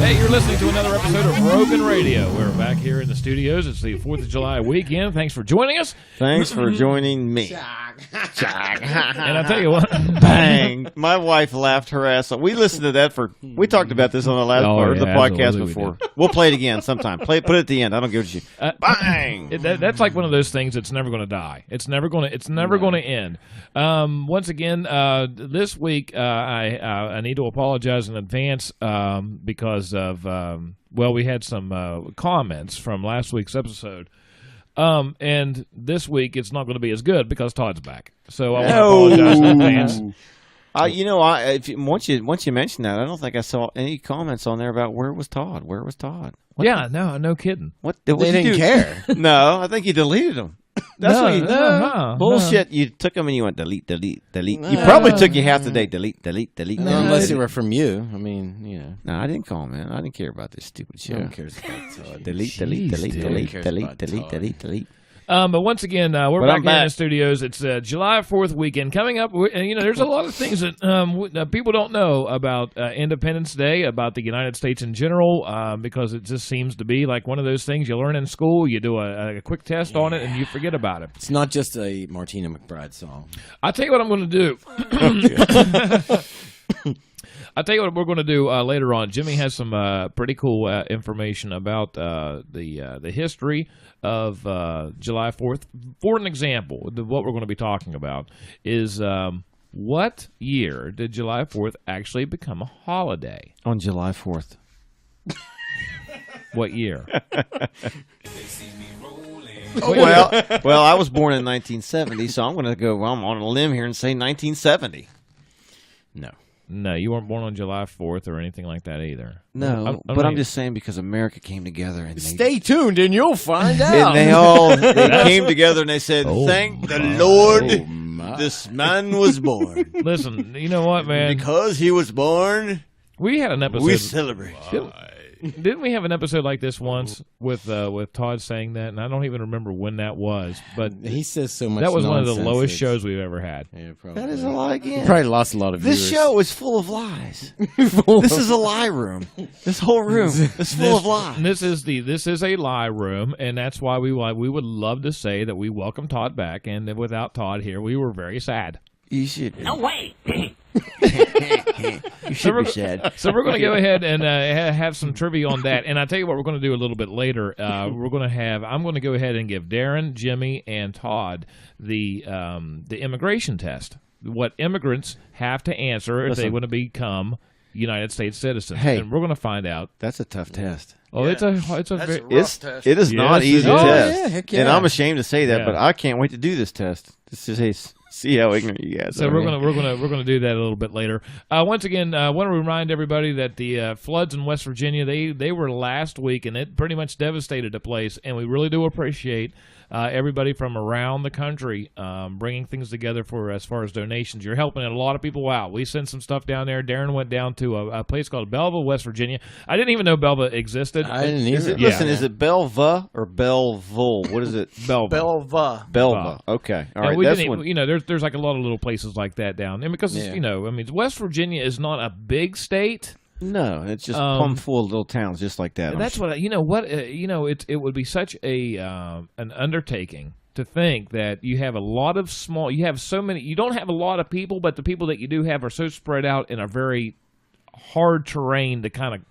Hey, you're listening to another episode of Rogan Radio. We're back here in the studios. It's the 4th of July weekend. Thanks for joining us. Thanks for joining me. And I tell you what, Bang! My wife laughed her ass off. We listened to that we talked about this on the last part of the podcast before. We'll play it again sometime. Put it at the end. I don't give a shit. Bang! That's like one of those things that's never going to die. It's never going to end. Once again, this week I need to apologize in advance because of we had some comments from last week's episode. And this week it's not going to be as good because Todd's back. So I want to apologize in advance. Once you mentioned that, I don't think I saw any comments on there about where was Todd. Where was Todd? No kidding. What they didn't care. No, I think you deleted them. That's what you bullshit. No. You took them and you went delete. You probably took you half the day. Delete. No, unless they were from you. I mean, No, I didn't call, man. I didn't care about this stupid shit. No one cares about Todd. Delete. But once again, we're back here in the studios. It's July 4th weekend coming up. There's a lot of things that people don't know about Independence Day, about the United States in general, because it just seems to be like one of those things you learn in school. You do a quick test on it, and you forget about it. It's not just a Martina McBride song. I'll tell you what I'm going to do. I'll tell you what we're going to do later on. Jimmy has some pretty cool information about the history of July 4th. For an example, what we're going to be talking about is what year did July 4th actually become a holiday? On July 4th. What year? Well, I was born in 1970, so I'm going to go I'm on a limb here and say 1970. No, you weren't born on July 4th or anything like that either. No, I'm just saying because America came together and stay tuned and you'll find out. And they came together and they said, "Thank the Lord, this man was born." Listen, you know what, man? Because he was born, we had an episode. We celebrate. Didn't we have an episode like this once with Todd saying that? And I don't even remember when that was. But he says so much. That was one of the lowest shows we've ever had. Yeah, probably. That is a lie again. Probably lost a lot of viewers. This show is full of lies. This is a lie room. This whole room is full of lies. This is a lie room, and that's why we would love to say that we welcome Todd back. And that without Todd here, we were very sad. You should. No way. You should be sad. So we're going to go ahead and have some trivia on that. And I tell you what, we're going to do a little bit later. I'm going to go ahead and give Darren, Jimmy, and Todd the immigration test. What immigrants have to answer if they want to become United States citizens. Hey, and we're going to find out. That's a tough test. Oh, yeah. it's a very rough test. It is not easy it is. test. Yeah, heck yeah. And I'm ashamed to say that, but I can't wait to do this test. This is see how ignorant you guys So are. we're gonna do that a little bit later. Once again, I want to remind everybody that the floods in West Virginia they were last week, and it pretty much devastated the place. And we really do appreciate everybody from around the country bringing things together for as far as donations. You're helping a lot of people out. We sent some stuff down there. Darren went down to a place called Belleville, West Virginia. I didn't even know Belleville existed. I didn't either. Is it Belleville or Belleville? What is it? Belva. Belleville. Okay. All right. We That's didn't, one. there's like a lot of little places like that down there because West Virginia is not a big state. No, it's just plumb full of little towns just like that. That's what it would be such an undertaking to think that you have a lot of you don't have a lot of people, but the people that you do have are so spread out in a very hard terrain to kind of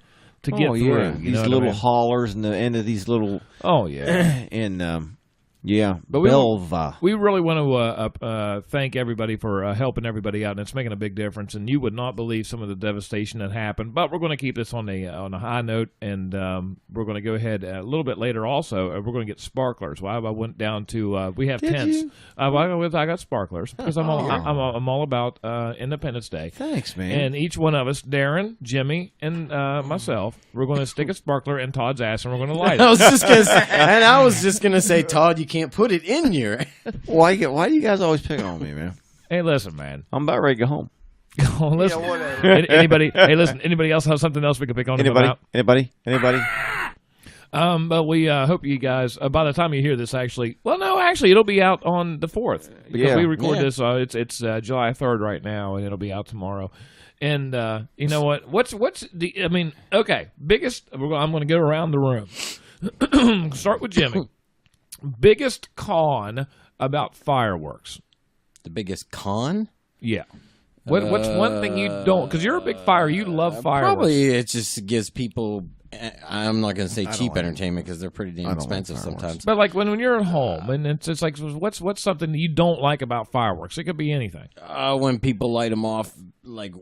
to get through. Yeah. These little hollers and the end of these little. Oh yeah. And but we really want to thank everybody for helping everybody out, and it's making a big difference. And you would not believe some of the devastation that happened. But we're going to keep this on a high note, and we're going to go ahead a little bit later. Also, we're going to get sparklers. Well, I went down to we have tents. I got sparklers because I'm all about Independence Day. Thanks, man. And each one of us, Darren, Jimmy, and myself, we're going to stick a sparkler in Todd's ass, and we're going to light it. I was just gonna say, Todd, you can't put it in your. Why do you guys always pick on me, man? Hey, listen, man. I'm about ready to go home. Listen. Yeah, whatever. Anybody? Hey, listen. Anybody else have something else we can pick on? Anybody? But we hope you guys, by the time you hear this, actually, it'll be out on the 4th because we record this. It's July 3rd right now, and it'll be out tomorrow. And you know what? Biggest. I'm going to go around the room. Start with Jimmy. Biggest con about fireworks. The biggest con? Yeah. What's one thing you don't? Because you're a big you love fireworks. Probably it just gives people. I'm not going to say cheap entertainment because they're pretty damn expensive sometimes. But like when you're at home and it's like what's something you don't like about fireworks? It could be anything. When people light them off like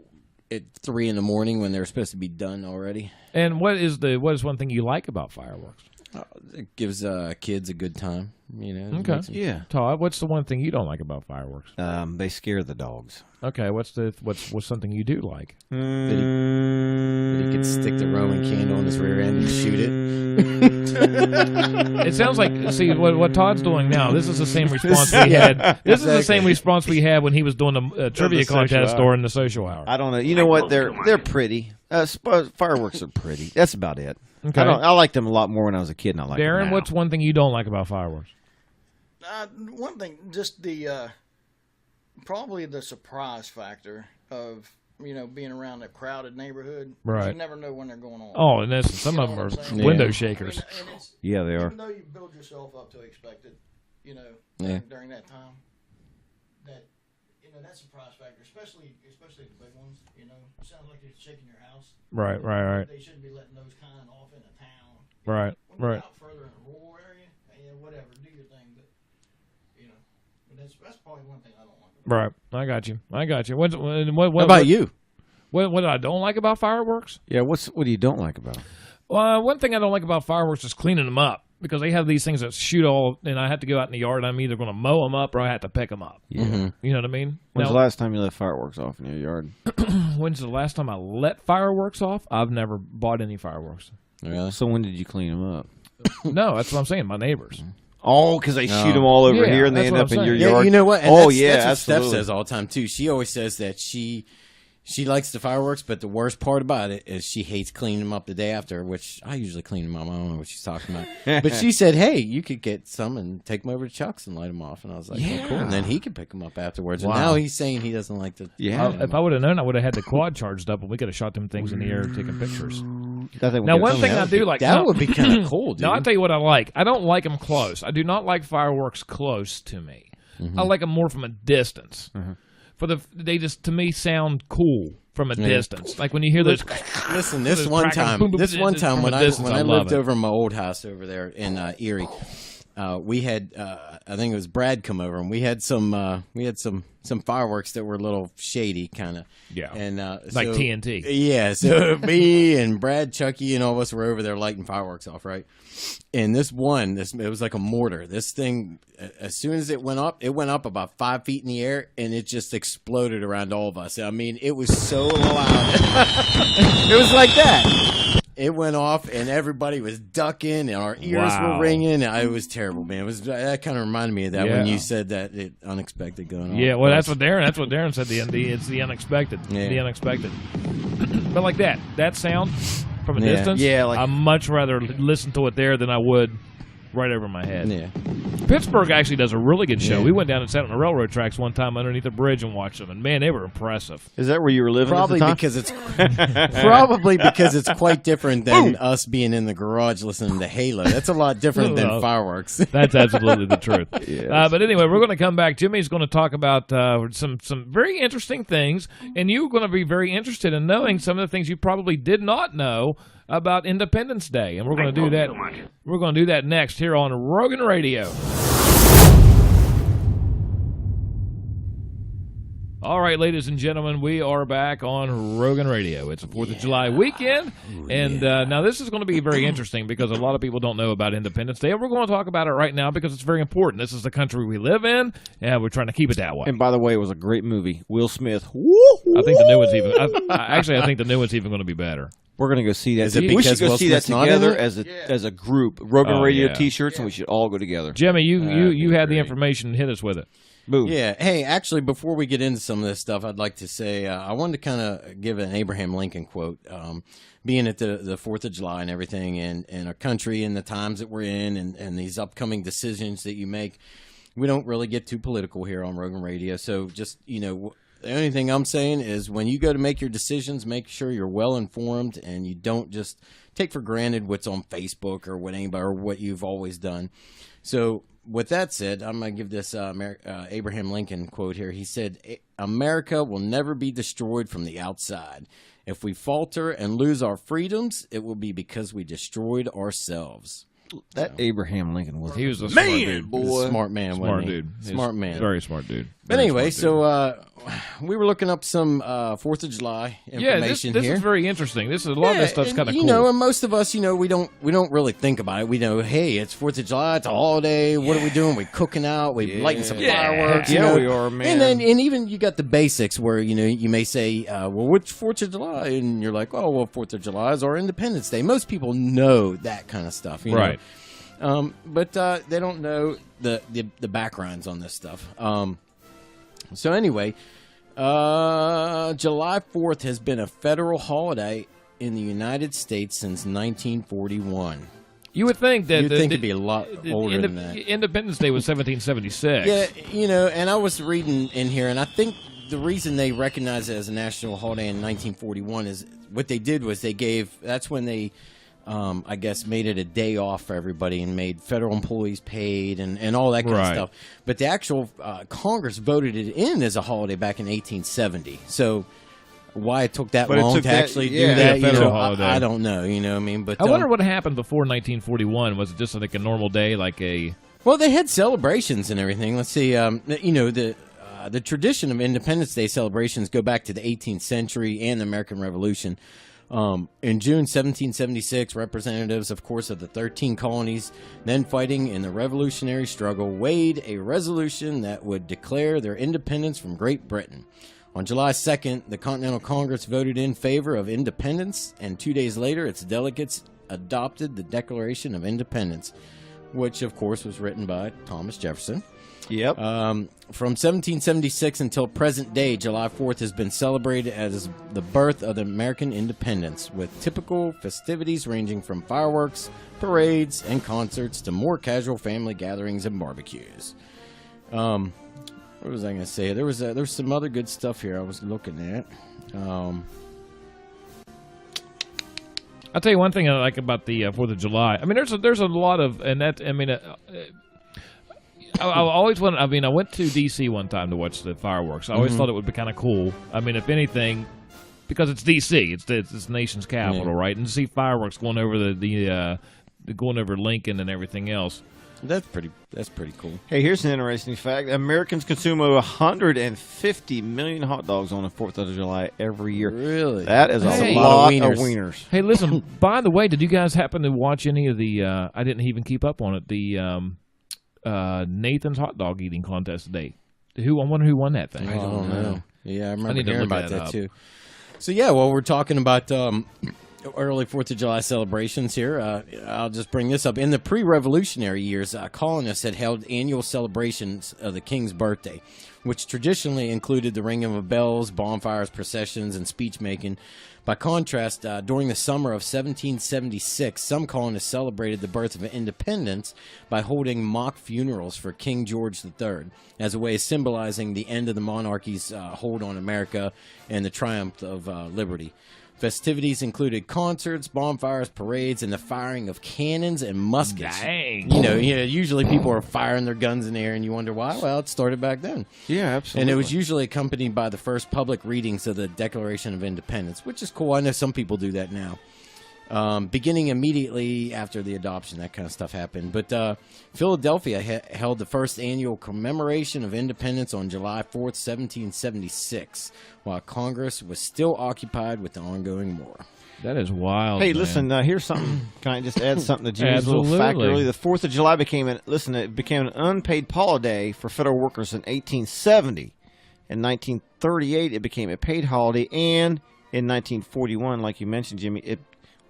at 3 a.m. when they're supposed to be done already. And what is one thing you like about fireworks? It gives kids a good time. Okay. Yeah. Todd, what's the one thing you don't like about fireworks? They scare the dogs. Okay. What's something you do like? That he could stick the Roman candle on his rear end and shoot it. It sounds like what Todd's doing now. This is the same response we had. This is the same response we had when he was doing the trivia contest during the social hour. I don't know. You know what? They're pretty. Fireworks are pretty. That's about it. Okay. I liked them a lot more when I was a kid. And I like them Darren, now. what's one thing you don't like about fireworks? One thing, just the probably the surprise factor of being around a crowded neighborhood. Right. You never know when they're going on. Oh, and some of them are window shakers. And Yeah, they are. Even though you build yourself up to expect it, during that time, that surprise factor, especially the big ones. Sounds like you're shaking your house. Right. They shouldn't be letting those kind off in a town. Right. When you're out further in a rural area, whatever, do your thing, but that's probably one thing I don't like. Right. I got you. What about you? What I don't like about fireworks? Yeah. What do you don't like about them? Well, one thing I don't like about fireworks is cleaning them up because they have these things that shoot and I have to go out in the yard. I'm either going to mow them up or I have to pick them up. Yeah. Mm-hmm. You know what I mean? When's the last time you let fireworks off in your yard? When's the last time I let fireworks off? I've never bought any fireworks. Really? So when did you clean them up? No, that's what I'm saying. My neighbors. Oh, because they shoot them all over here and they end up in your yard. Yeah, you know what? And that's what absolutely. Steph says all the time too. She always says that she likes the fireworks, but the worst part about it is she hates cleaning them up the day after, which I usually clean them up. I don't know what she's talking about. But she said, hey, you could get some and take them over to Chuck's and light them off. And I was like, oh, cool. And then he could pick them up afterwards. Wow. And now he's saying he doesn't like the... Yeah. If I would have known, I would have had the quad charged up and we could have shot them things in the air taking pictures. Now, one thing I do like... That would be kind of cool, dude. Now, I'll tell you what I like. I don't like them close. I do not like fireworks close to me. Mm-hmm. I like them more from a distance. Mm-hmm. They just, to me, sound cool from a distance. Like when you hear those... Listen, this one time when I lived over in my old house over there in Erie, we had I think it was Brad come over and we had some fireworks that were a little shady kind of. Yeah. And like TNT. Yeah, so me and Brad, Chucky, and all of us were over there lighting fireworks off, right? And it was like a mortar. This thing, as soon as it went up about 5 feet in the air, and it just exploded around all of us. I mean, it was so loud. It was like that. It went off, and everybody was ducking, and our ears were ringing. It was terrible, man. That kind of reminded me of that when you said that unexpected going on. Yeah, well, that's what Darren said. It's the unexpected. Yeah. The unexpected. But like that sound from a distance, I'd much rather listen to it there than I would right over my head. Yeah. Pittsburgh actually does a really good show. We went down and sat on the railroad tracks one time underneath a bridge and watched them, and man, they were impressive. Is that where you were living at the time? Probably because it's quite different than us being in the garage listening to Halo. That's a lot different than fireworks. That's absolutely the truth. Yes. But anyway, we're going to come back. Jimmy's going to talk about some very interesting things, and you're going to be very interested in knowing some of the things you probably did not know about Independence Day, and we're going to do that. We're going to do that next here on Rogan Radio. All right, ladies and gentlemen, we are back on Rogan Radio. It's the 4th of July weekend, and now this is going to be very interesting because a lot of people don't know about Independence Day, and we're going to talk about it right now because it's very important. This is the country we live in, and we're trying to keep it that way. And by the way, it was a great movie. Will Smith. I think the new one's even. I think the new one's even going to be better. We're going to go see that. We should go see that together as a group. Rogan Radio T-shirts, and we should all go together. Jimmy, you had the information. Hit us with it. Boom. Yeah. Hey, actually, before we get into some of this stuff, I'd like to say I wanted to kind of give an Abraham Lincoln quote. Being at the 4th of July and everything, and our country and the times that we're in, and these upcoming decisions that you make, we don't really get too political here on Rogan Radio. So just, the only thing I'm saying is when you go to make your decisions, make sure you're well informed and you don't just take for granted what's on Facebook or what you've always done. So with that said, I'm going to give this Abraham Lincoln quote here. He said, "America will never be destroyed from the outside. If we falter and lose our freedoms, it will be because we destroyed ourselves." That Abraham Lincoln was He was a man, smart dude. boy. Smart man, Smart wasn't he? dude. Smart man. Very smart dude. But Very anyway, smart dude. so we were looking up some 4th of July information this here. is very interesting. A lot of this stuff's kind of cool. You know, and most of us, we don't really think about it. We know, hey, it's 4th of July, it's a holiday. What are we doing? We cooking out. We lighting some fireworks. Yeah, we are, man. And even you got the basics where you may say, well, which 4th of July? And you're like, oh, well, 4th of July is our Independence Day. Most people know that kind of stuff, right? But they don't know the backgrounds on this stuff. So anyway. July 4th has been a federal holiday in the United States since 1941. You would think that it'd be a lot older than that. Independence Day was 1776. Yeah, and I was reading in here, and I think the reason they recognized it as a national holiday in 1941 is what they did was that's when they I guess made it a day off for everybody and made federal employees paid and all that kind of stuff. But the actual Congress voted it in as a holiday back in 1870. So why it took that long to actually do that, federal holiday. I don't know. You know what I mean? But I wonder what happened before 1941. Was it just like a normal day, like a? Well, they had celebrations and everything. Let's see. The tradition of Independence Day celebrations go back to the 18th century and the American Revolution. In June 1776, representatives, of course, of the 13 colonies then fighting in the revolutionary struggle weighed a resolution that would declare their independence from Great Britain. On July 2nd, the Continental Congress voted in favor of independence, and 2 days later, its delegates adopted the Declaration of Independence, which, of course, was written by Thomas Jefferson. Yep. From 1776 until present day, July 4th has been celebrated as the birth of the American independence, with typical festivities ranging from fireworks, parades, and concerts to more casual family gatherings and barbecues. What was I going to say? There was some other good stuff here I was looking at. I'll tell you one thing I like about the 4th of July. I mean, there's a lot of, and that, I mean, I always wanted. I mean, I went to D.C. one time to watch the fireworks. I always thought it would be kind of cool. I mean, if anything, because it's D.C., it's the nation's capital, right? And to see fireworks going over going over Lincoln and everything else. That's pretty cool. Hey, here's an interesting fact. Americans consume over 150 million hot dogs on the 4th of July every year. Really? That is a lot of wieners. Hey, listen, by the way, did you guys happen to watch any of the, I didn't even keep up on it, the Nathan's hot dog eating contest today? I wonder who won that thing. I don't know. Yeah, I remember need to hearing look about that up. too. So yeah, well, we're talking about early 4th of July celebrations here. I'll just bring this up. In the pre-revolutionary years, colonists had held annual celebrations of the king's birthday, which traditionally included the ringing of bells, bonfires, processions, and speech-making. By contrast, during the summer of 1776, some colonists celebrated the birth of independence by holding mock funerals for King George III as a way of symbolizing the end of the monarchy's hold on America and the triumph of liberty. Festivities included concerts, bonfires, parades, and the firing of cannons and muskets. Dang. Usually people are firing their guns in the air, and you wonder why. Well, it started back then. Yeah, absolutely. And it was usually accompanied by the first public readings of the Declaration of Independence, which is cool. I know some people do that now. Beginning immediately after the adoption, that kind of stuff happened. But Philadelphia held the first annual commemoration of independence on July 4th, 1776, while Congress was still occupied with the ongoing war. That is wild. Hey, man. listen, here's something. Can I just add something to Jimmy's little fact earlier? The 4th of July became an unpaid holiday for federal workers in 1870. In 1938, it became a paid holiday, and in 1941, like you mentioned, Jimmy, it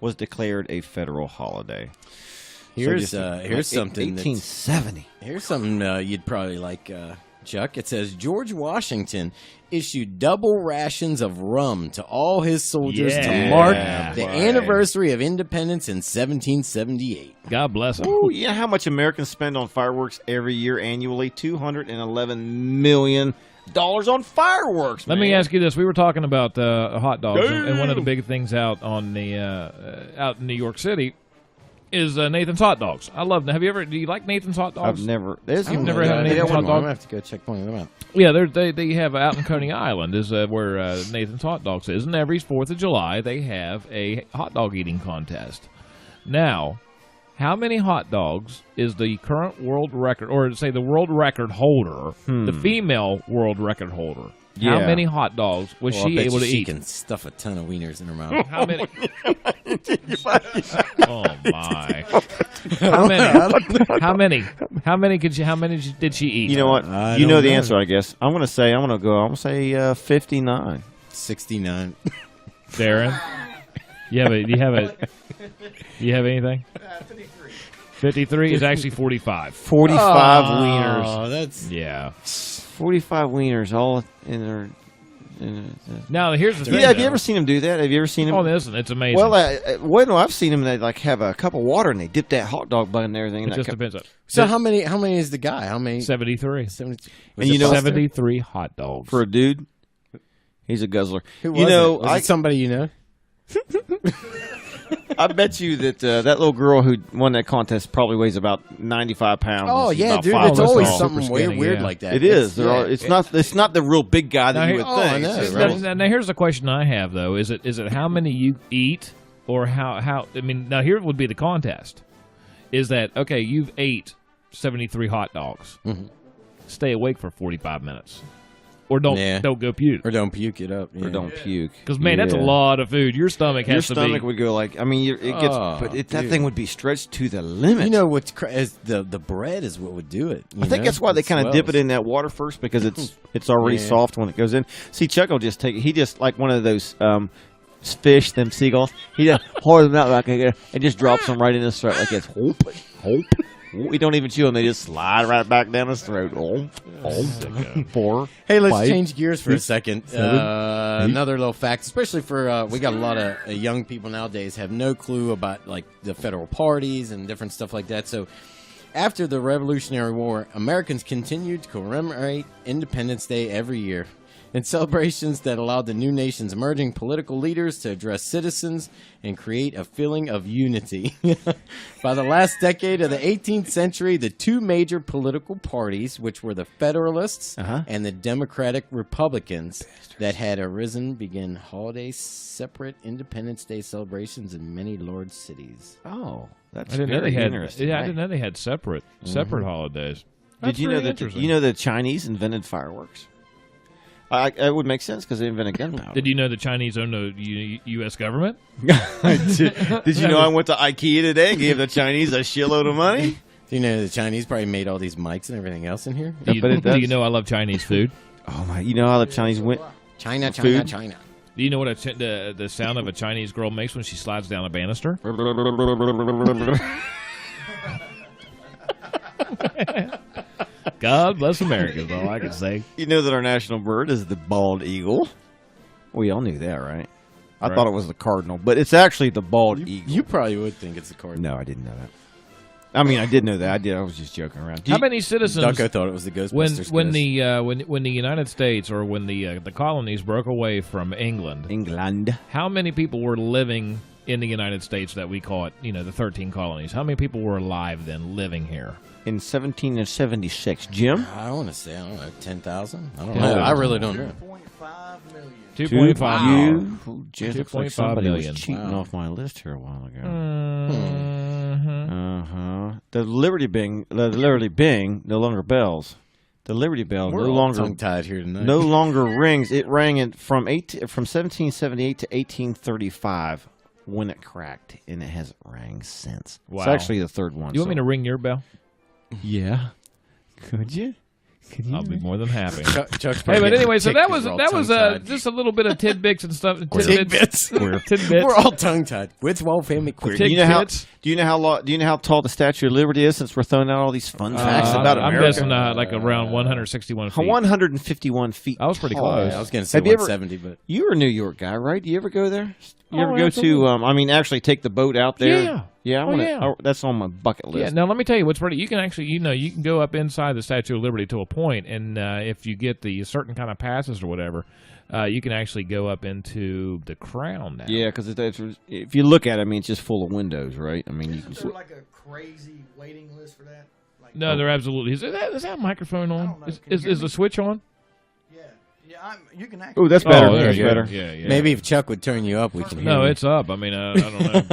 was declared a federal holiday. Here's something. 1870. Here's something you'd probably like, Chuck. It says George Washington issued double rations of rum to all his soldiers to mark the anniversary of independence in 1778. God bless him. Ooh, you know how much Americans spend on fireworks every year annually? $211 million on fireworks. Let me ask you this: we were talking about hot dogs, and one of the big things out on the out in New York City is Nathan's Hot Dogs. I love them. Have you ever? Do you like Nathan's Hot Dogs? I've never. You've never had a Nathan's Hot Dog? I'm gonna have to go check one of them out. Yeah, they have out in Coney Island is where Nathan's Hot Dogs is, and every 4th of July they have a hot dog eating contest. Now, how many hot dogs is the current world record, or say the world record holder, the female world record holder? Yeah. How many hot dogs was she able to eat? She can stuff a ton of wieners in her mouth. How many? Oh my! How many? How many did she eat? You know what? You know the answer, I guess. I'm gonna say 59. 69. Darren, you have anything? 53. 53 is actually 45. 45 wieners. Oh, that's 45 wieners all in their. Now here's the thing. Yeah, have you ever seen them do that? Have you ever seen them? Oh, listen, it's amazing. Well, I've seen them. They like have a cup of water and they dip that hot dog bun and everything. It just depends. So how many is the guy? How many? 73. 72. And you know, 73 hot dogs for a dude. He's a guzzler. Who was it? Was it somebody you know? I bet you that that little girl who won that contest probably weighs about 95 pounds. Oh She's yeah, about dude, 5 it's foot always tall. something skinny, weird yeah. like that. It is. It's not the real big guy that you would think. I know, It's just right? Now here's the question I have though: is it how many you eat, or how? I mean, now here would be the contest: is that okay? You've ate 73 hot dogs. Mm-hmm. Stay awake for 45 minutes, or don't go puke, Or don't puke it up. Or don't puke. because man, that's a lot of food. Your stomach Your has to be. stomach would go like. I mean, it gets, that thing would be stretched to the limit. You know what's the bread is what would do it. I think that's why they kind of dip it in that water first, because it's already soft when it goes in. See, Chuck will just take it. He just like one of those fish, them seagulls. He just holds them out like and just drops them right in his throat like it's hope. We don't even chew them; they just slide right back down his throat. Hey, let's change gears for a second. Another little fact, especially for we got a lot of young people nowadays have no clue about like the federal parties and different stuff like that. So, after the Revolutionary War, Americans continued to commemorate Independence Day every year in celebrations that allowed the new nation's emerging political leaders to address citizens and create a feeling of unity. By the last decade of the 18th century, the two major political parties, which were the Federalists and the Democratic Republicans that had arisen, began holiday separate Independence Day celebrations in many large cities. Oh, that's I didn't know very they had. interesting. Yeah, I didn't know they had separate holidays. Did you know that the Chinese invented fireworks? It would make sense because they invented gunpowder. Did you know the Chinese own the U.S. government? Did you know I went to IKEA today and gave the Chinese a shitload of money? Do you know the Chinese probably made all these mics and everything else in here? Do you know I love Chinese food? Oh my! You know how the Chinese went? China. Do you know what the sound of a Chinese girl makes when she slides down a banister? God bless America is all I can say. You know that our national bird is the bald eagle. We all knew that, right? I thought it was the cardinal, but it's actually the bald eagle. You probably would think it's the cardinal. No, I didn't know that. I mean, I did know that. I was just joking around. How many citizens? Ducko thought it was the Ghostbusters. When the United States or when the colonies broke away from England, how many people were living in the United States that we call it, the 13 colonies? How many people were alive then living here? In 1776, Jim? I want to say, 10,000? I don't know. I really don't know. 2.5 million. 2.5. Just looks like 2.5 somebody million. was cheating off my list here a while ago. Mm-hmm. The Liberty Bing no longer bells. The Liberty Bell We're no all longer tongue-tied here tonight. no longer rings. It rang from 1778 to 1835 when it cracked, and it hasn't rang since. Wow. It's actually the third one. You want me to ring your bell? Yeah. Could you? I'll be more than happy. Chuck's Hey, but anyway, so that was tongue-tied. just a little bit of tidbits and stuff. Tidbits. Tidbits. We're all tongue-tied. With well family queer. Do you know how tall the Statue of Liberty is? Since we're throwing out all these fun facts about I'm America, guessing like around 161 feet. 151 feet. I was pretty tall. close. I was going to say Have you ever- 170, but You were a New York guy, right? Do you ever go there? You ever go absolutely. to? Actually take the boat out there. Yeah. Yeah. Yeah. That's on my bucket list. Yeah, now let me tell you what's pretty. You can actually, you can go up inside the Statue of Liberty to a point, and if you get the certain kind of passes or whatever, you can actually go up into the crown now. Yeah, because if you look at it, it's just full of windows, right? You can. Is there like a crazy waiting list for that? Like, No, there absolutely is. Is that microphone I on? don't know. Can Is you hear the me? switch on? Yeah. You can actually. Oh, that's better. there That's you go. better. Yeah. maybe if Chuck would turn you up, we can hear No, you. it's up. I don't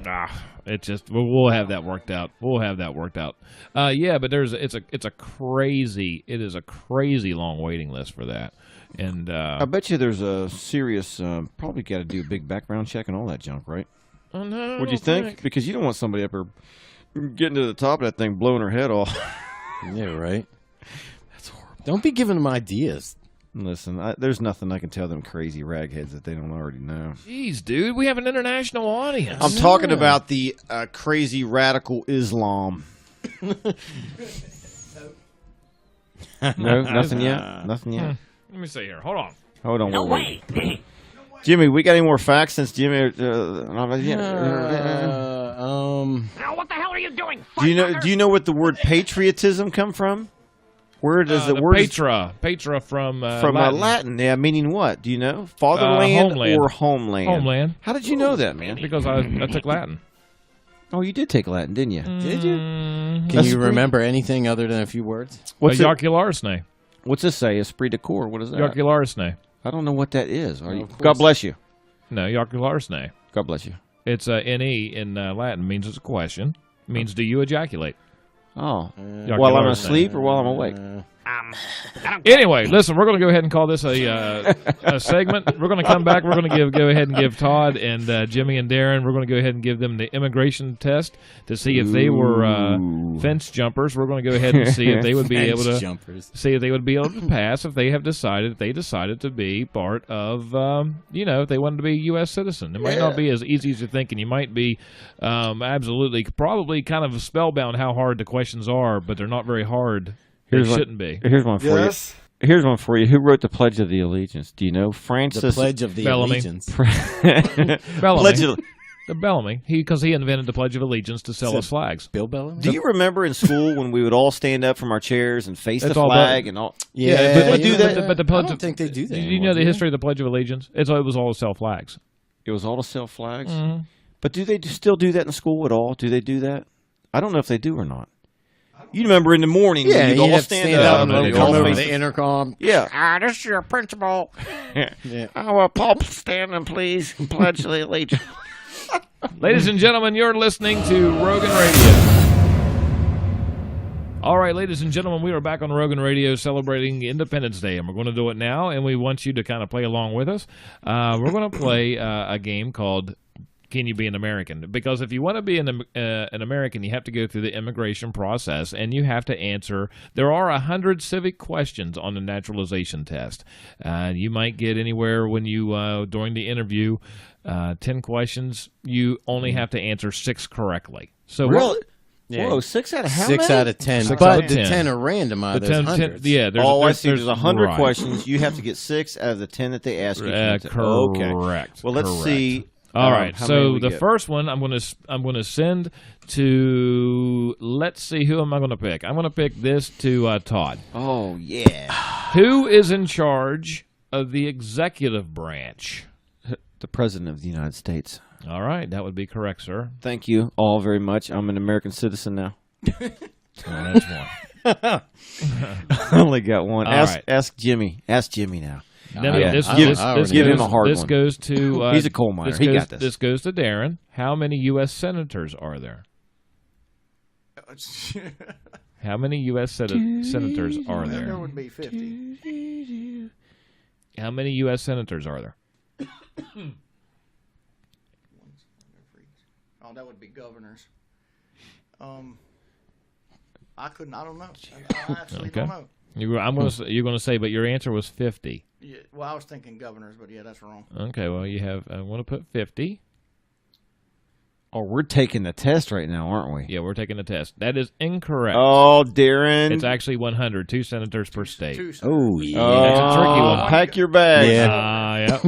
know. It's just we'll have that worked out. Yeah, but it is a crazy long waiting list for that. And I bet you there's a serious. Probably got to do a big background check and all that junk, right? oh, no, What'd you think? Because you don't want somebody up there getting to the top of that thing, blowing her head off. Yeah, right. That's horrible. Don't be giving them ideas. Listen, there's nothing I can tell them crazy ragheads that they don't already know. Jeez, dude, we have an international audience. I'm talking about the crazy radical Islam. No, nothing yet. Nothing yet. Let me see here. Hold on. Hold on. Wait. Jimmy, we got any more facts since Jimmy? Now, what the hell are you doing? Do you know what the word patriotism come from? Where does the word Petra from Latin? Yeah, meaning what? Do you know? Fatherland homeland. or homeland? Homeland. How did you know that, man? Because I took Latin. Oh, you did take Latin, didn't you? Did you? Can That's you pretty- remember anything other than a few words? What's it? Yarkularsne. What's this say? Esprit de corps. What is that? Yarkularsne. I don't know what that is. Are you? of course. God bless you. No, Yarkularsne. God bless you. It's NE in Latin. Means it's a question. Means do you ejaculate? Oh, Yarkularsne. while I'm asleep or while I'm awake? Anyway, listen, we're going to go ahead and call this a segment. We're going to come back. We're going to go ahead and give Todd and Jimmy and Darren, we're going to go ahead and give them the immigration test to see if they were fence jumpers. We're going to go ahead and see if they would be able to pass if they decided to be part of if they wanted to be a U.S. citizen. It might not be as easy as you're thinking. You might be probably kind of spellbound how hard the questions are, but they're not very hard. They shouldn't be. Here's one for you. Here's one for you. Who wrote the Pledge of the Allegiance? Do you know? Francis. The Pledge of the Bellamy. Allegiance. Bellamy. The Bellamy. Because he invented the Pledge of Allegiance to sell us flags. Bill Bellamy? Do you remember in school when we would all stand up from our chairs and face the It's all flag and all? Yeah, but you do know, that. But the Pledge I don't think they do that. Do you anymore, know the do history of the Pledge of Allegiance? It was all to sell flags. It was all to sell flags. Mm-hmm. But do they still do that in school at all? Do they do that? I don't know if they do or not. You remember in the morning, Yeah, you'd you all have to stand stand up up and and all come over face the intercom. Yeah. This is your principal. Yeah. Oh, Pope, stand and please pledge the allegiance. Ladies and gentlemen, you're listening to Rogan Radio. All right, ladies and gentlemen, we are back on Rogan Radio celebrating Independence Day, and we're going to do it now, and we want you to kind of play along with us. We're going to play a game called Can You Be an American? Because if you want to be an American, you have to go through the immigration process, and you have to answer. There are 100 civic questions on the naturalization test. You might get anywhere when you during the interview 10 questions. You only have to answer 6 correctly. So Really? Yeah. Whoa, 6 out of how 6 many? out of 10. 6 but out of the 10. 10 are random out of those 100. yeah. I see. There's 100 right. questions. You have to get 6 out of the 10 that they ask you. Correct. Okay. Well, let's Correct. see. All right. how many So we the get. first one I'm going to send to. Let's see. Who am I going to pick? I'm going to pick this to Todd. Oh, yeah. Who is in charge of the executive branch? The President of the United States. All right. That would be correct, sir. Thank you all very much. I'm an American citizen now. Well, that's one. I only got one. All Ask, right. ask Jimmy. Ask Jimmy now. Now, Yeah. this Give- goes, give him a hard this one. goes to. He's a coal miner. He got this. This goes to Darren. How many U.S. senators are there? How many U.S. senators are There there? would be 50. How many U.S. senators are there? Oh, that would be governors. I don't know. I actually Okay. don't know. You're going to say, but your answer was 50. Yeah, well, I was thinking governors, but yeah, that's wrong. Okay, well, you have. I want to put 50. Oh, we're taking the test right now, aren't we? Yeah, we're taking the test. That is incorrect. Oh, Darren. It's actually 100. 2 senators per state. Oh, yeah. That's a tricky one. Pack your bags. Yeah.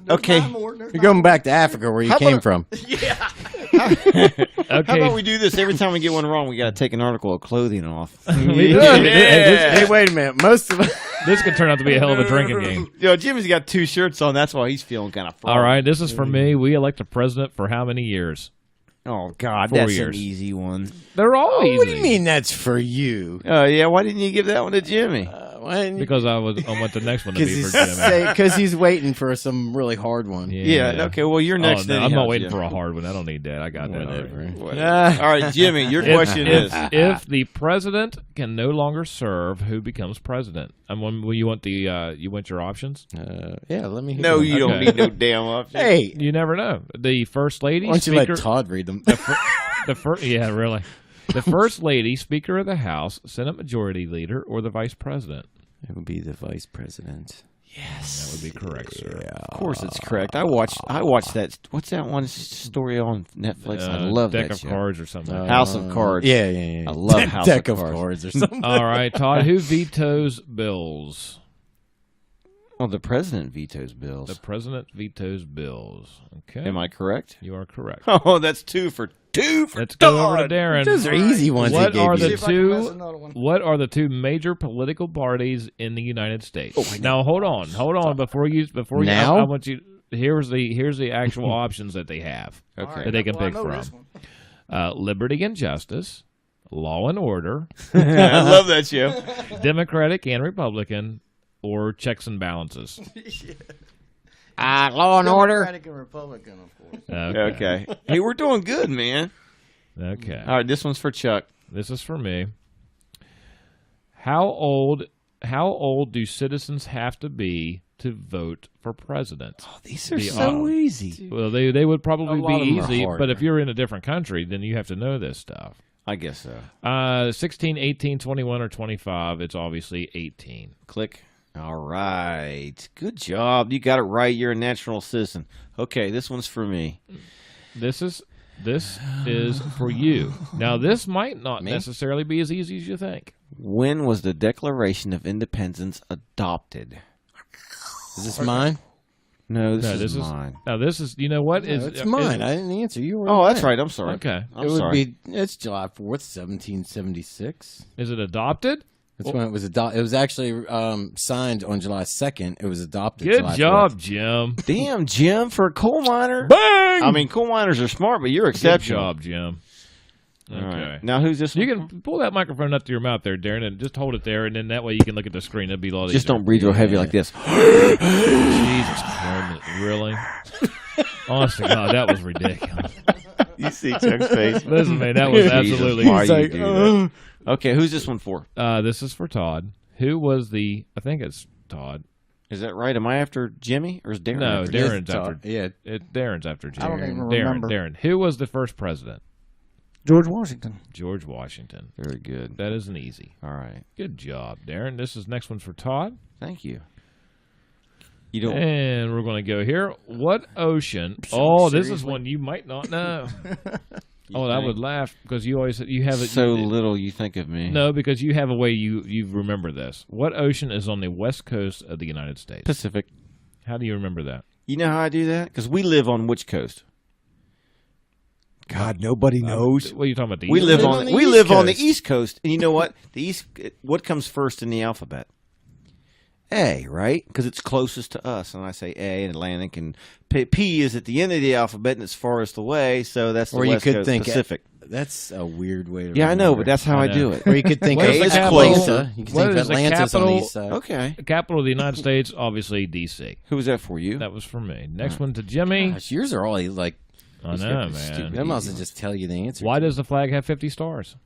Okay. You're going back to Africa where you came from. Yeah. Okay. How about we do this? Every time we get one wrong, we got to take an article of clothing off. Hey, wait a minute. Most of This could turn out to be a hell of a drinking game. Yo, Jimmy's got 2 shirts on. That's why he's feeling kind of froggy. All right, this is for me. We elect a president for how many years? Oh, God. 4 That's years. an easy one. They're all easy. What do you mean that's for you? Oh, yeah. Why didn't you give that one to Jimmy? Because I want the next one to be for Jimmy. Because he's waiting for some really hard one. Yeah. Okay. Well, you're next. No, I'm anyhow, not waiting Jim. for a hard one. I don't need that. I got that already. All right, Jimmy. Your question is: if the president can no longer serve, who becomes president? You want your options? Yeah, let me hear no, them. you don't need no damn option. Hey, You never know. The first lady, why don't you speaker, let Todd read them? yeah, really. The first lady, Speaker of the House, Senate Majority Leader, or the Vice President? It would be the vice president. Yes, That would be correct, sir. of course it's correct. I watched that. What's that one story on Netflix? I love Deck that of show. Cards or something. House of Cards. Yeah. I love House Deck of of Cards. cards or something. All right, Todd. Who vetoes bills? Well, the president vetoes bills. The president vetoes bills. Okay. Am I correct? You are correct. Oh, that's 2 for Let's go over to Darren. Those are easy ones. What he are gave the you. See if I can mess another one. What are the 2 major political parties in the United States? Now hold on before you. Now? I want you. Here's the actual options that they have. Okay. That they can Well, I pick know from. this one. Liberty and Justice, Law and Order, I love that show. Democratic and Republican, or Checks and Balances. Law and Order. Democratic and Republican, of course. Okay. Hey, we're doing good, man. Okay. All right, this one's for Chuck. This is for me. How old do citizens have to be to vote for president? Oh, these are so easy. Well, they would probably A lot of be them are easy, harder. but if you're in a different country, then you have to know this stuff. I guess so. 16, 18, 21, or 25, it's obviously 18. Click. All right. Good job. You got it right. You're a natural citizen. Okay, this one's for me. This is for you. Now, this might not Me? necessarily be as easy as you think. When was the Declaration of Independence adopted? Is this mine? No, No, this is mine. Now, this is, you know what? No, it's mine. I didn't answer. You were. Oh, that's right. right. I'm sorry. Okay. I'm It would sorry. be. It's July 4th, 1776. Is it adopted? That's when it was adopted. It was actually signed on July 2nd. It was adopted. Good July job, 4th. Jim. Damn, Jim, for a coal miner. Bang! I mean, coal miners are smart, but you're Good exceptional. job, Jim. Okay. All right. Now, who's this You one? can pull that microphone up to your mouth there, Darren, and just hold it there, and then that way you can look at the screen. That'd be a lot Just easier. don't breathe real heavy like this. Jesus Christ, really? Honest to God, that was ridiculous. You see Chuck's face. Listen, man, that was absolutely. Why you do that? Okay, who's this one for? This is for Todd. Who was the? I think it's Todd. Is that right? Am I after Jimmy or is Darren? No, after Darren's It's after. Yeah. Darren's after Jim. I don't even Darren. remember. Darren. Who was the first president? George Washington. George Washington. Very good. That is an easy. All right. Good job, Darren. This is next one's for Todd. Thank you. You don't. And we're going to go here. What ocean? Oh, this is one you might not know. Oh, I would laugh because you have it. So little you think of me. No, because you have a way you remember this. What ocean is on the west coast of the United States? Pacific. How do you remember that? You know how I do that? Because we live on which coast? God, nobody knows. What are you talking about? We live on the we East live on the Coast. East Coast, and you know what? The East. What comes first in the alphabet? A, right? Because it's closest to us, and I say A, and Atlantic, and P is at the end of the alphabet, and it's farthest away, so that's the Or you West could Coast, think Pacific. That's a weird way to. Yeah, I know, remember but that's how I I know. do it. Or you could think What of is the it's capital? closer. You could What think is of the Atlantis on the capital? east side. Okay. The capital of the United States, obviously D.C. Who was that for you? That was for me. Next one to Jimmy. Gosh, yours are all like. I know, man. I might as well just tell you the answer. Why does the flag have 50 stars?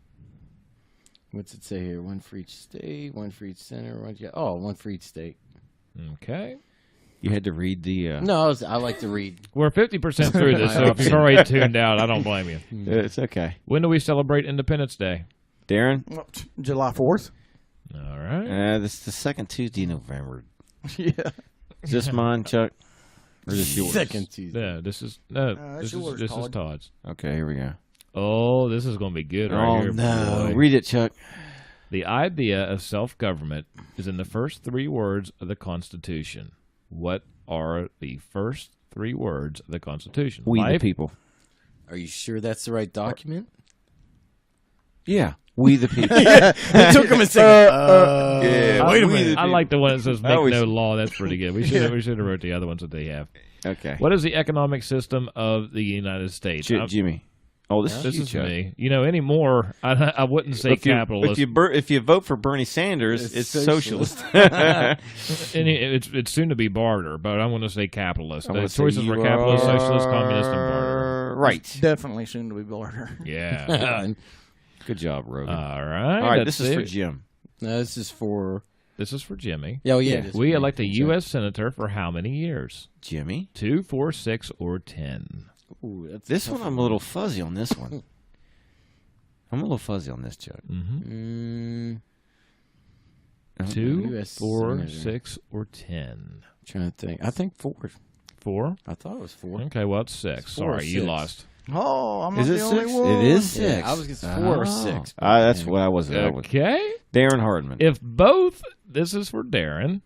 What's it say here? One for each state, one for each center, one for each state. Okay. You had to read the. No, I like to read. We're 50% through this, so if you're already tuned out, I don't blame you. It's okay. When do we celebrate Independence Day? Darren? July 4th. All right. This is the second Tuesday in November. Yeah. Is this mine, Chuck? Or is this yours? Second Tuesday. Yeah, this is that's yours, this is Todd. Todd's. Okay, here we go. Oh, this is going to be good right here. No. Boy. Read it, Chuck. The idea of self-government is in the first 3 words of the Constitution. What are the first 3 words of the Constitution? We the Life, people. Are you sure that's the right document? Yeah. We the people. It took him a second. Yeah. Wait a we the minute. I people. like the one that says make always- no law. That's pretty good. We should have wrote the other ones that they have. Okay. What is the economic system of the United States? Jimmy. Oh, this This is is Chuck. me. You know, anymore, I wouldn't say capitalist. If you vote for Bernie Sanders, it's socialist. It's soon to be barter, but I want to say capitalist. The choices were capitalist, socialist, communist, and barter. Right. Definitely soon to be barter. Yeah. Good job, Rogan. All right. All right, that's this is for it. Jim. No, this is for. This is for Jimmy. Oh, yeah. it is We for elect a me. U.S. senator for how many years? Jimmy. 2, 4, 6, or 10? Ooh, that's This one, I'm a little fuzzy on this one. I'm a little fuzzy on this, Chuck. Mm, 2, US 4, senator. 6, or 10? trying to think. I think 4. 4? I thought it was 4. Okay, well, it's 6. It's 4 or Sorry, you 6. lost. Oh, I'm Is not it the only 6? one. It is 6. Yeah, I was going to say 4 or 6. That's what I was at with. Okay. Darren Hardman. If both, this is for Darren.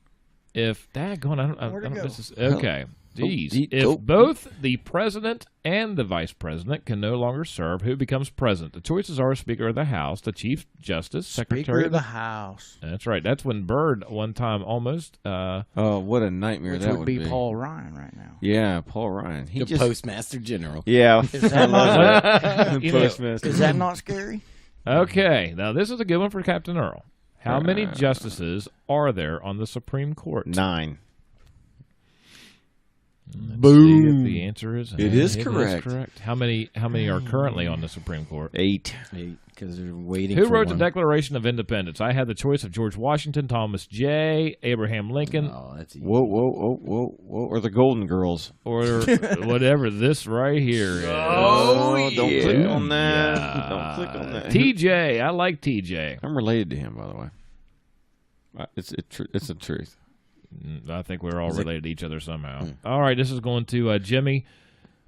If daggone, Where'd it go? this is okay. Jeez. Oh, If both the president and the vice president can no longer serve, who becomes president? The choices are Speaker of the House, the Chief Justice, Speaker Secretary of the House. That's right. That's when Byrd one time almost. Oh, what a nightmare Which that would be be. Paul Ryan right now. Yeah, Paul Ryan. He The just Postmaster General. yeah. Is that not, The You know, postmaster. is that not scary? Okay, now this is a good one for Captain Earl. How many justices are there on the Supreme Court? 9. Let's Boom. see if the answer is It is correct. How many are currently on the Supreme Court? 8. 8, because they're waiting Who for wrote one. the Declaration of Independence? I had the choice of George Washington, Thomas Jay, Abraham Lincoln, Oh, that's easy. Whoa. Or the Golden Girls. or whatever this right here is. Oh, don't yeah. click on that. Yeah. Don't click on that. TJ. I like TJ. I'm related to him, by the way. It's the truth. I think we're all related to each other somehow. All right, this is going to Jimmy.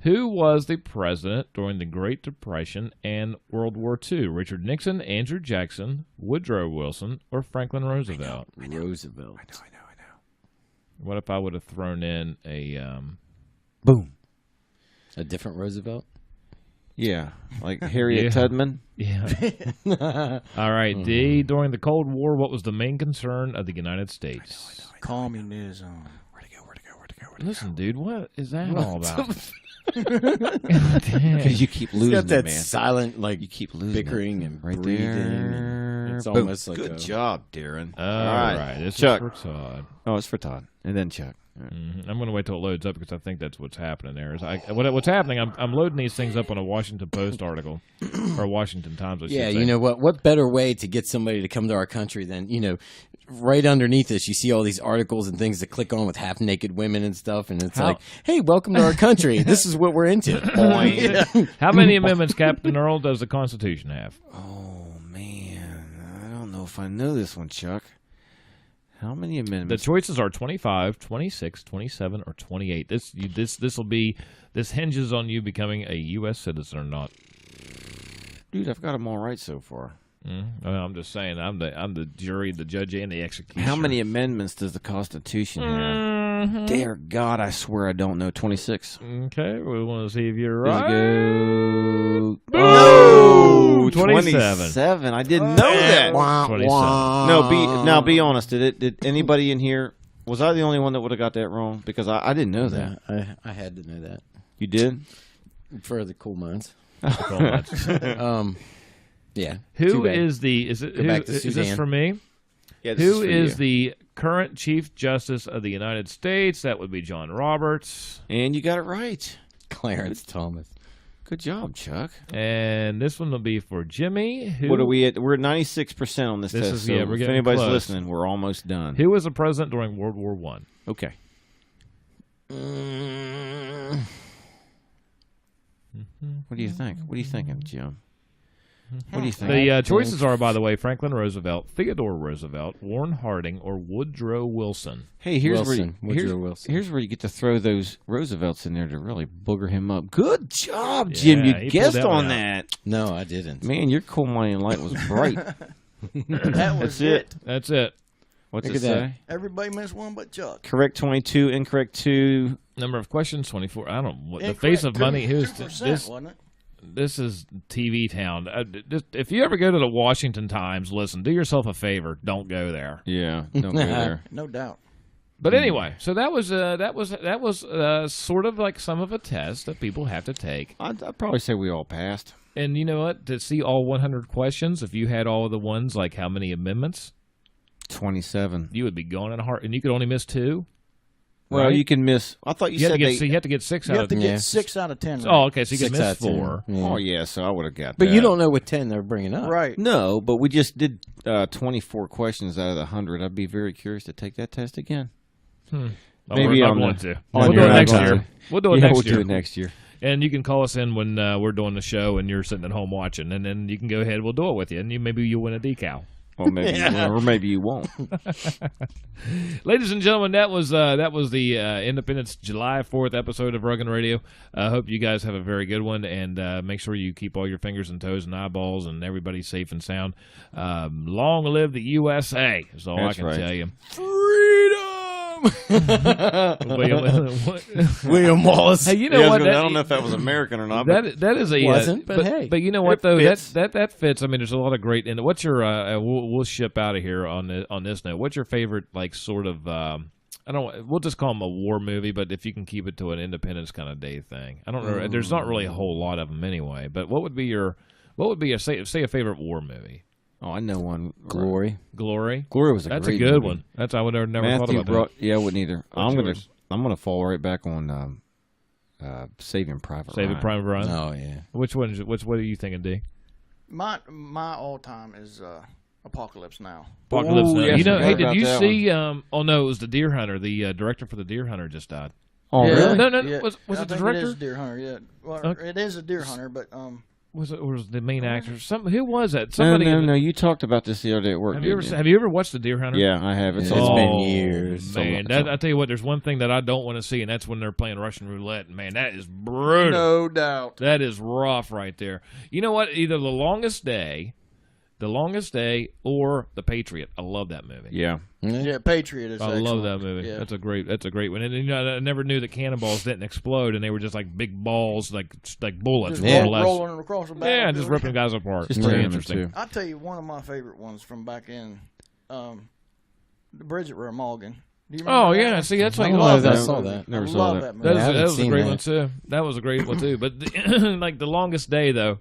Who was the president during the Great Depression and World War II? Richard Nixon, Andrew Jackson, Woodrow Wilson, or Franklin Roosevelt? Roosevelt. I know. What if I would have thrown in a Boom. A different Roosevelt? Yeah, like Harriet Yeah. Tubman. Yeah. All right, D. During the Cold War, what was the main concern of the United States? Communism. Where'd it go? Listen, dude, what is that all about? Because you keep He's losing got that it, man. silent, like, You keep losing bickering it. and right breathing. there. And it's Boom. almost like Good a... job, Darren. All right, this Chuck. is for Todd. Oh, it's for Todd, and then Chuck. I'm going to wait till it loads up because I think that's what's happening there. What's happening? I'm loading these things up on a Washington Post article or a Washington Times. I should Yeah, say. you know what better way to get somebody to come to our country than, right underneath this, you see all these articles and things to click on with half-naked women and stuff, and it's like, hey, welcome to our country. This is what we're into. How many amendments, Captain Earl, does the Constitution have? Oh man, I don't know if I know this one, Chuck. How many The amendments? choices are 25, 26, 27, or 28. This hinges on you becoming a U.S. citizen or not. Dude, I've got them all right so far. Well, I'm just saying, I'm the jury, the judge, and the executioner. How many amendments does the Constitution have? Dear God, I swear I don't know. 26. Okay, we want to see if you're Does it right. go? No! 27. 27. I didn't know that. 27. No, be honest. Did anybody in here? Was I the only one that would have got that wrong? Because I didn't know that. Yeah, I had to know that. You did? For the cool minds. Who Yeah. Too bad. is the? Is it? Go Who, back to is this Suzanne. for me? Yeah. Who is the current Chief Justice of the United States? That would be John Roberts. And you got it right. Clarence Thomas. Good job, Chuck. And this one will be for Jimmy. Who, What are we at? We're at 96% on this This test. is- So yeah, we're if getting anybody's close. listening, we're almost done. Who was the president during World War One? Okay. What do you think? What are you thinking, Jim? What do you think? The choices are, by the way, Franklin Roosevelt, Theodore Roosevelt, Warren Harding, or Woodrow Wilson. Hey, here's Wilson. where Wilson. here's where you get to throw those Roosevelts in there to really booger him up. Good job, Jim. Yeah, You he guessed pulled that one on out. that. No, I didn't. Man, your coal mining light was bright. That was That's it. That's it. What's Look it at that. say? Everybody missed one but Chuck. Correct 22, incorrect 2. Number of questions, 24. I don't know. What, the Incorrect. face of money. Who's 2%, this? wasn't it? This is TV town. If you ever go to the Washington Times, listen, do yourself a favor. Don't go there. Yeah, don't go there. No doubt. But anyway, so that was sort of like some of a test that people have to take. I'd probably say we all passed. And you know what? To see all 100 questions, if you had all of the ones like how many amendments, 27. you would be going in a heart, and you could only miss 2. Well, right? you can miss. I thought you You have, said to get, they. so you have to get 6 You out have of to 10. get Yeah. 6 out of 10. Right? Oh, okay, so you can 6 miss out of 10. 4. Yeah. Oh yeah, so I would have got But that. you don't know what 10 they're bringing up. Right. No, but we just did 24 questions out of the 100. I'd be very curious to take that test again. Maybe I on want the- to. on We'll do your it next iPhone. year. We'll do it Yeah, next we'll year. do it next year. And you can call us in when we're doing the show and you're sitting at home watching, and then you can go ahead. We'll do it with you, and maybe you'll win a decal. Well, maybe you will, or maybe you won't. Ladies and gentlemen, that was the Independence July 4th episode of Rogan Radio. I hope you guys have a very good one, and make sure you keep all your fingers and toes and eyeballs and everybody safe and sound. Long live the USA is all That's I can right. tell you. William Wallace. Hey, you know Yeah, what? I don't know if that was American or not. But That is a Wasn't, but hey. but you know what It though fits. that fits. I mean, there's a lot of great. And what's your? We'll ship out of here on this note. What's your favorite like sort of? I don't. We'll just call them a war movie, but if you can keep it to an Independence kind of Day thing, I don't know. There's not really a whole lot of them anyway. But what would be your? What would be a say a favorite war movie? oh, I know one. Glory. Glory. Glory was a That's great a good movie. one. That's I would have never thought Matthew about brought. Yeah, I wouldn't either. What's yours? I'm gonna fall right back on Saving Private that. Saving Ryan. Private Ryan. Oh, yeah. Which one? What are you thinking, D? My all time is Apocalypse Now. Apocalypse Ooh, Now. yes, You know, I hey, forgot did about you that see? Oh no, it was the Deer Hunter. The director for the Deer Hunter just died. Oh, Yeah. really? No, Yeah, was I it the think director? It is Deer Hunter. Yeah, well, Okay. it is a Deer Hunter, but Was it? Or was the main actor? Who was that? No, Somebody. no. You talked about this the other day at work. Have you ever didn't have you ever watched the Deer Hunter? Yeah, I have. It's all- been years. Man, I tell you what, there's one thing that I don't want to see, and that's when they're playing Russian roulette. And man, that is brutal. no doubt. That is rough right there. You know what? Either The Longest Day, or The Patriot. I love that movie. Yeah. Yeah, Patriot is. I excellent. love that movie. Yeah. That's a great one. And you know, I never knew that cannonballs didn't explode, and they were just like big balls, like bullets, Just more or less. rolling across the back. Yeah, just ripping guys apart. Just Very turning them interesting. into- I'll tell you one of my favorite ones from back in the Bridget Morgan. Do you remember Oh that yeah, one? see that's I like don't know love if I that. saw that. Never I saw love that. that movie. That I haven't was a seen great that. one too. That was a great one too. But like The Longest Day though,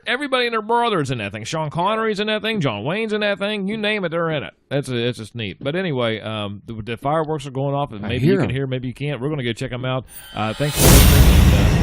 everybody and their brothers in that thing. Sean Connery's in that thing. John Wayne's in that thing. You name it, they're in it. It's just neat. But anyway, the fireworks are going off, and maybe you hear can 'em. hear, maybe you can't. We're gonna go check them out. Thanks for listening. And,